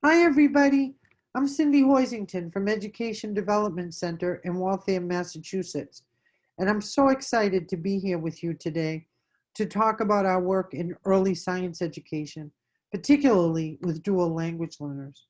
Hi, everybody. I'm Cindy Hoisington from Education Development Center in Waltham, Massachusetts, and I'm so excited to be here with you today to talk about our work in early science education, particularly with dual language learners.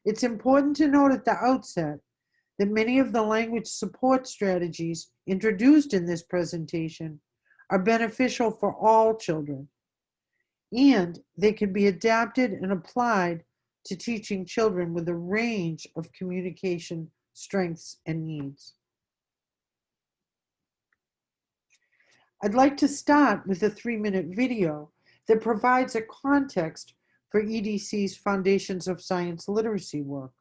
It's important to note at the outset that many of the language support strategies introduced in this presentation are beneficial for all children, and they can be adapted and applied to teaching children with a range of communication strengths and needs. I'd like to start with a 3-minute video that provides a context for EDC's Foundations of Science literacy work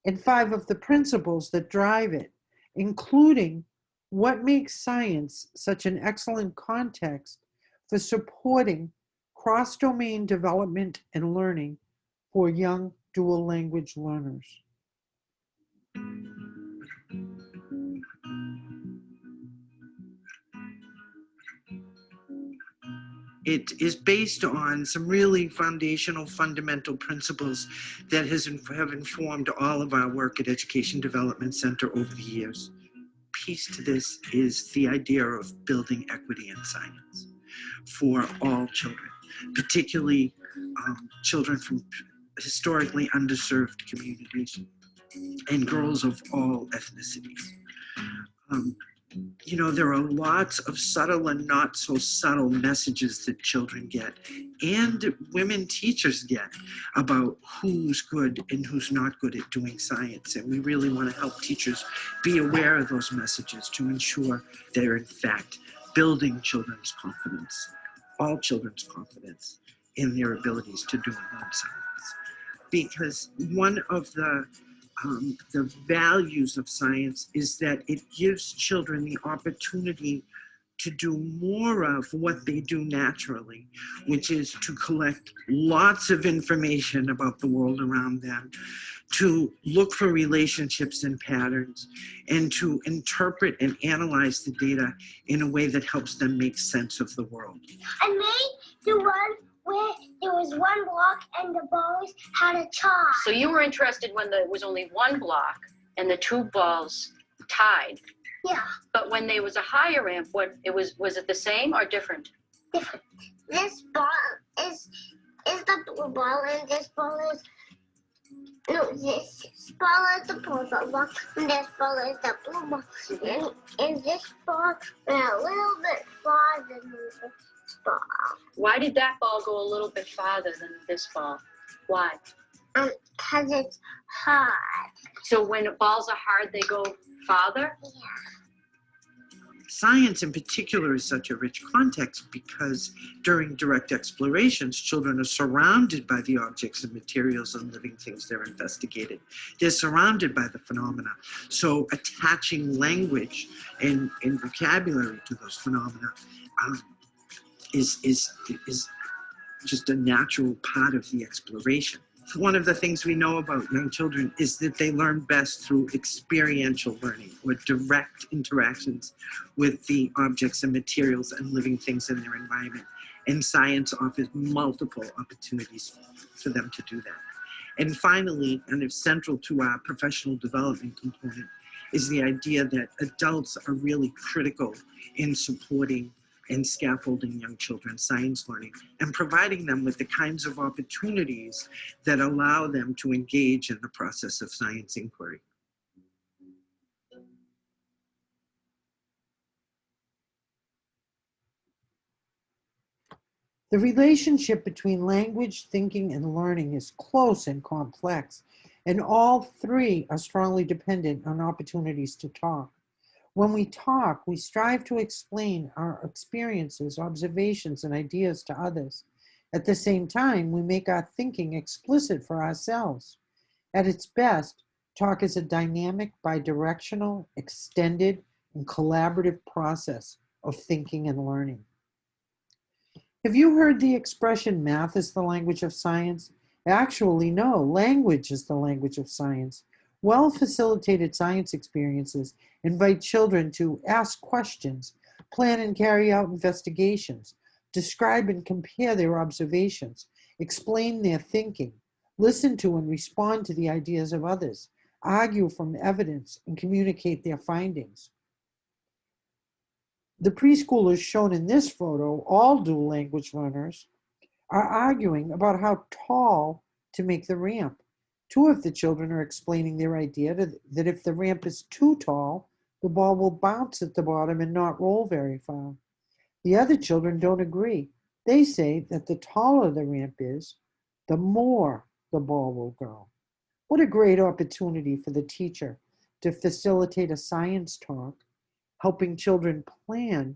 and 5 of the principles that drive it, including what makes science such an excellent context for supporting cross-domain development and learning for young dual language learners. It is based on some really foundational, fundamental principles that have informed all of our work at Education Development Center over the years. Piece to this is the idea of building equity in science for all children, particularly children from historically underserved communities and girls of all ethnicities. There are lots of subtle and not so subtle messages that children get and women teachers get about who's good and who's not good at doing science. And we really want to help teachers be aware of those messages to ensure they're in fact building children's confidence, all children's confidence in their abilities to do and learn science. Because one of the values of science is that it gives children the opportunity to do more of what they do naturally, which is to collect lots of information about the world around them, to look for relationships and patterns, and to interpret and analyze the data in a way that helps them make sense of the world. I made the one where there was one block and the balls had a tie. So you were interested when there was only one block and the 2 balls tied. Yeah. But when there was a higher amp, was it the same or different? Different. This ball is the blue ball and this ball is this ball is the purple ball and this ball is the blue ball. And this ball went a little bit farther than this ball. Why did that ball go a little bit farther than this ball? Why? Because it's hard. So when balls are hard, they go farther? Yeah. Science in particular is such a rich context because during direct explorations, children are surrounded by the objects and materials and living things they're investigating. They're surrounded by the phenomena. So attaching language and vocabulary to those phenomena is just a natural part of the exploration. One of the things we know about young children is that they learn best through experiential learning or direct interactions with the objects and materials and living things in their environment. And science offers multiple opportunities for them to do that. And finally, and it's central to our professional development component, is the idea that adults are really critical in supporting and scaffolding young children's science learning and providing them with the kinds of opportunities that allow them to engage in the process of science inquiry. The relationship between language, thinking, and learning is close and complex, and all 3 are strongly dependent on opportunities to talk. When we talk, we strive to explain our experiences, observations, and ideas to others. At the same time, we make our thinking explicit for ourselves. At its best, talk is a dynamic, bidirectional, extended, and collaborative process of thinking and learning. Have you heard the expression, math is the language of science? Actually, no, language is the language of science. Well-facilitated science experiences invite children to ask questions, plan and carry out investigations, describe and compare their observations, explain their thinking, listen to and respond to the ideas of others, argue from evidence, and communicate their findings. The preschoolers shown in this photo, all dual language learners, are arguing about how tall to make the ramp. Two of the children are explaining their idea that if the ramp is too tall, the ball will bounce at the bottom and not roll very far. The other children don't agree. They say that the taller the ramp is, the more the ball will go. What a great opportunity for the teacher to facilitate a science talk, helping children plan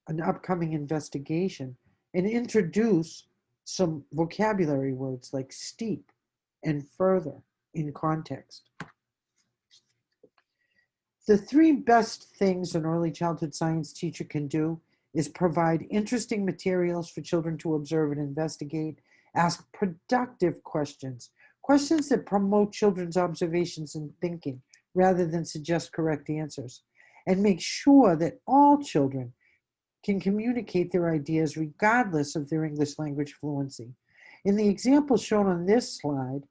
an upcoming investigation and introduce some vocabulary words like steep and further in context. The three best things an early childhood science teacher can do is provide interesting materials for children to observe and investigate, ask productive questions, questions that promote children's observations and thinking rather than suggest correct answers, and make sure that all children can communicate their ideas regardless of their English language fluency. In the example shown on this slide,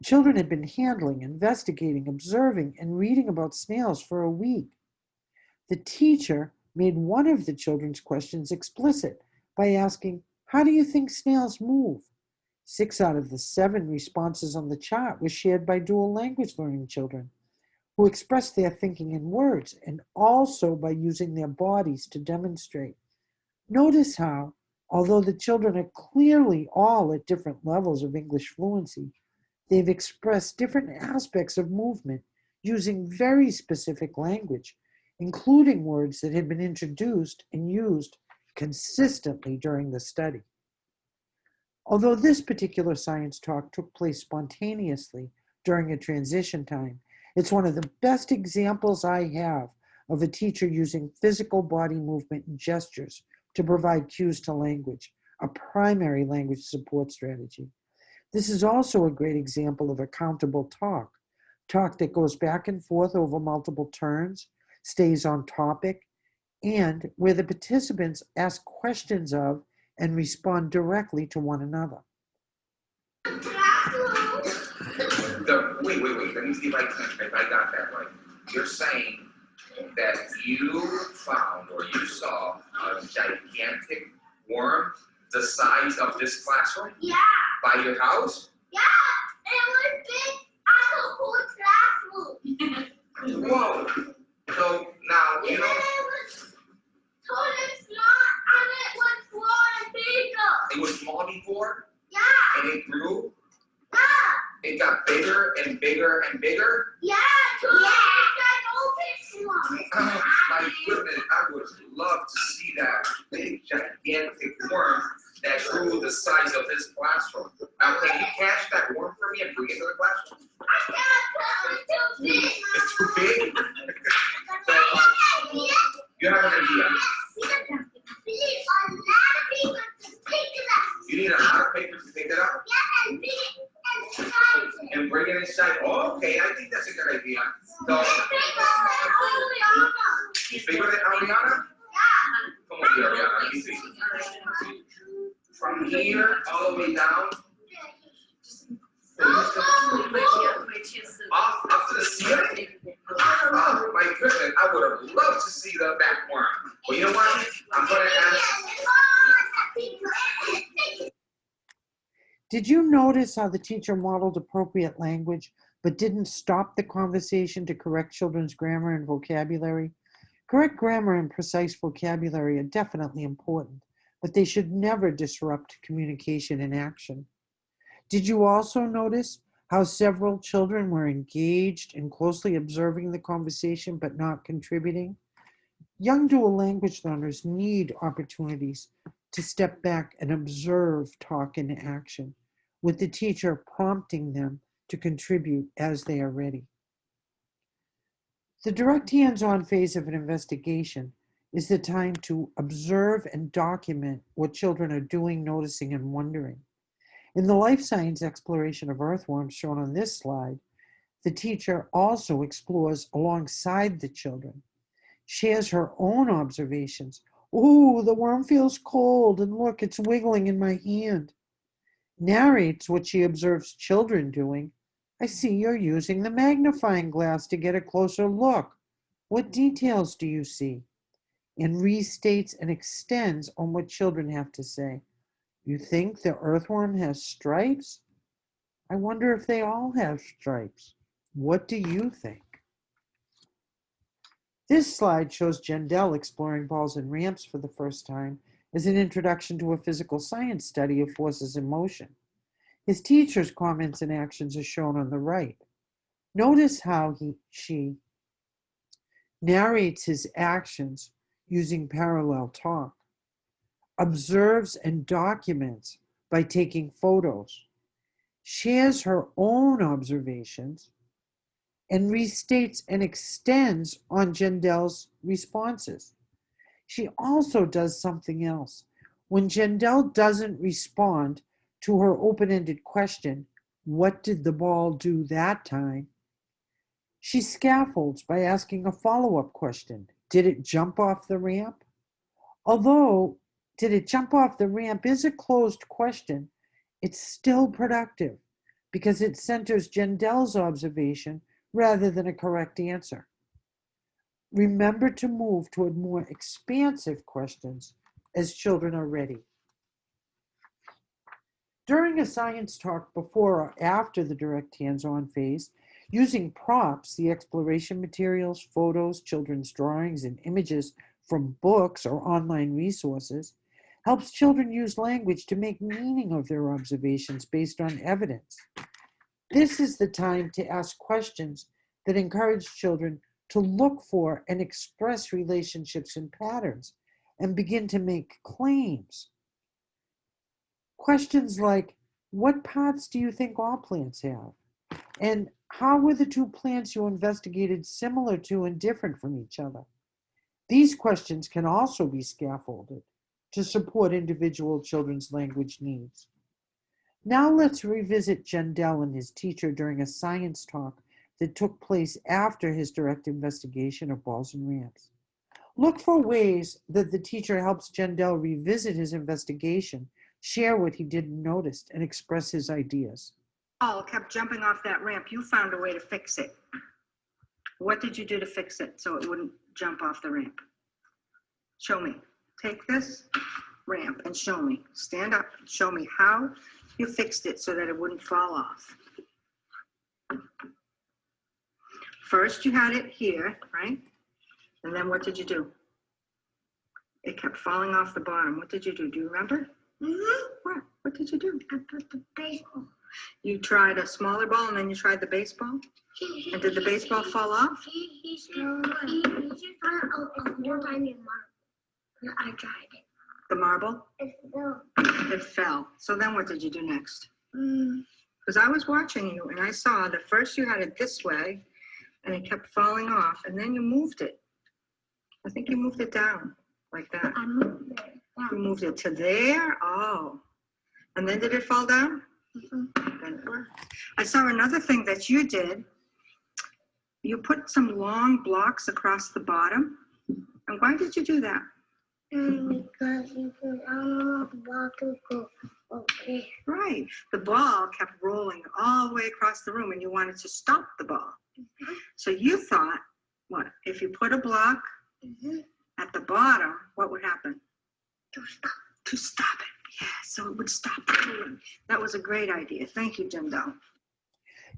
children had been handling, investigating, observing, and reading about snails for a week. The teacher made one of the children's questions explicit by asking, "How do you think snails move?" 6 out of the 7 responses on the chart were shared by dual language learning children, who expressed their thinking in words and also by using their bodies to demonstrate. Notice how, although the children are clearly all at different levels of English fluency, they've expressed different aspects of movement using very specific language, including words that had been introduced and used consistently during the study. Although this particular science talk took place spontaneously during a transition time, it's one of the best examples I have of a teacher using physical body movement and gestures to provide cues to language, a primary language support strategy. This is also a great example of accountable talk that goes back and forth over multiple turns, stays on topic, and where the participants ask questions of and respond directly to one another. Wait. Let me see if I got that right. You're saying that you found or you saw a gigantic worm the size of this classroom? Yeah. By your house? Yeah. It was big as a whole classroom. Whoa. So now, you Even know. it was totally small and it was growing bigger. It was small before? Yeah. And it grew? Yeah. It got bigger and bigger and bigger? Yeah. Yeah. Oh, my goodness, I would love to see that big, gigantic worm that grew the size of this classroom. Now, can you catch that worm for me and bring it to the classroom? I can't. It's too big. It's too big? So, you have an idea. You need a lot of paper to pick it up? And bring it inside. Oh, okay, I think that's a good idea. So, you bigger than Ariana? Come on here, Ariana. Let me see. From here all the way down. Up to the ceiling? Oh my goodness, I would have loved to see that worm. Well, you know what? I'm going to ask. Did you notice how the teacher modeled appropriate language but didn't stop the conversation to correct children's grammar and vocabulary? Correct grammar and precise vocabulary are definitely important, but they should never disrupt communication and action. Did you also notice how several children were engaged and closely observing the conversation but not contributing? Young dual language learners need opportunities to step back and observe talk in action, with the teacher prompting them to contribute as they are ready. The direct hands-on phase of an investigation is the time to observe and document what children are doing, noticing, and wondering. In the life science exploration of earthworms shown on this slide, the teacher also explores alongside the children, shares her own observations. "Ooh, the worm feels cold, and look, it's wiggling in my hand." narrates what she observes children doing. I see you're using the magnifying glass to get a closer look. What details do you see? And restates and extends on what children have to say. You think the earthworm has stripes? I wonder if they all have stripes. What do you think? This slide shows Jendell exploring balls and ramps for the first time as an introduction to a physical science study of forces in motion. His teacher's comments and actions are shown on the right. Notice how she narrates his actions using parallel talk, observes and documents by taking photos, shares her own observations, and restates and extends on Jendell's responses. She also does something else. When Jendell doesn't respond to her open-ended question, what did the ball do that time? She scaffolds by asking a follow-up question. Did it jump off the ramp? Although, did it jump off the ramp is a closed question, it's still productive because it centers Jendell's observation rather than a correct answer. Remember to move toward more expansive questions as children are ready. During a science talk before or after the direct hands-on phase, using props, the exploration materials, photos, children's drawings, and images from books or online resources, helps children use language to make meaning of their observations based on evidence. This is the time to ask questions that encourage children to look for and express relationships and patterns and begin to make claims. Questions like, what parts do you think all plants have? And how were the two plants you investigated similar to and different from each other? These questions can also be scaffolded to support individual children's language needs. Now let's revisit Jendell and his teacher during a science talk that took place after his direct investigation of balls and ramps. Look for ways that the teacher helps Jendell revisit his investigation, share what he didn't notice, and express his ideas. Ball kept jumping off that ramp. You found a way to fix it. What did you do to fix it so it wouldn't jump off the ramp? Show me. Take this ramp and show me. Stand up and show me how you fixed it so that it wouldn't fall off. First you had it here, right? And then what did you do? It kept falling off the bottom. What did you do? Do you remember? What? What did you do? I put the baseball. You tried a smaller ball and then you tried the baseball? And did the baseball fall off? He just found a tiny marble. I tried it. The marble? It fell. It fell. So then what did you do next? Because I was watching you and I saw that first you had it this way and it kept falling off and then you moved it. I think you moved it down like that. I moved it down. You moved it to there? Oh. And then did it fall down? Then it worked. I saw another thing that you did. You put some long blocks across the bottom. And why did you do that? Because you could, I don't want the ball to go okay. Right. The ball kept rolling all the way across the room and you wanted to stop the ball. So you thought, what? If you put a block at the bottom, what would happen? To stop. To stop it. Yeah, so it would stop the rolling. That was a great idea. Thank you, Jendell.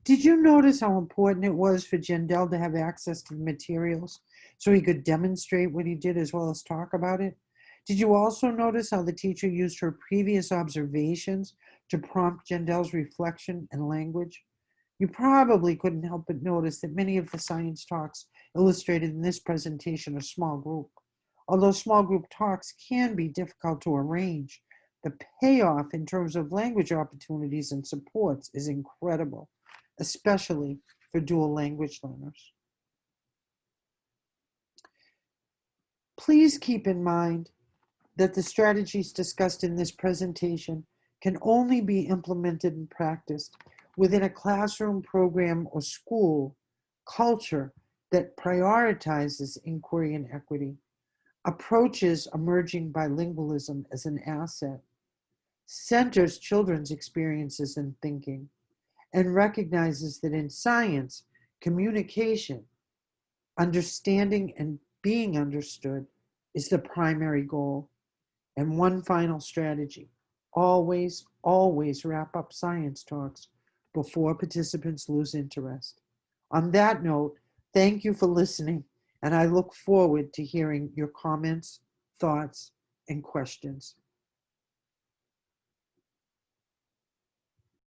Did you notice how important it was for Jendell to have access to the materials so he could demonstrate what he did as well as talk about it? Did you also notice how the teacher used her previous observations to prompt Jendell's reflection and language? You probably couldn't help but notice that many of the science talks illustrated in this presentation are small group. Although small group talks can be difficult to arrange, the payoff in terms of language opportunities and supports is incredible, especially for dual language learners. Please keep in mind that the strategies discussed in this presentation can only be implemented and practiced within a classroom, program, or school culture that prioritizes inquiry and equity, approaches emerging bilingualism as an asset, centers children's experiences and thinking, and recognizes that in science, communication, understanding and being understood is the primary goal. And one final strategy: always, always wrap up science talks before participants lose interest. On that note, thank you for listening, and I look forward to hearing your comments, thoughts, and questions.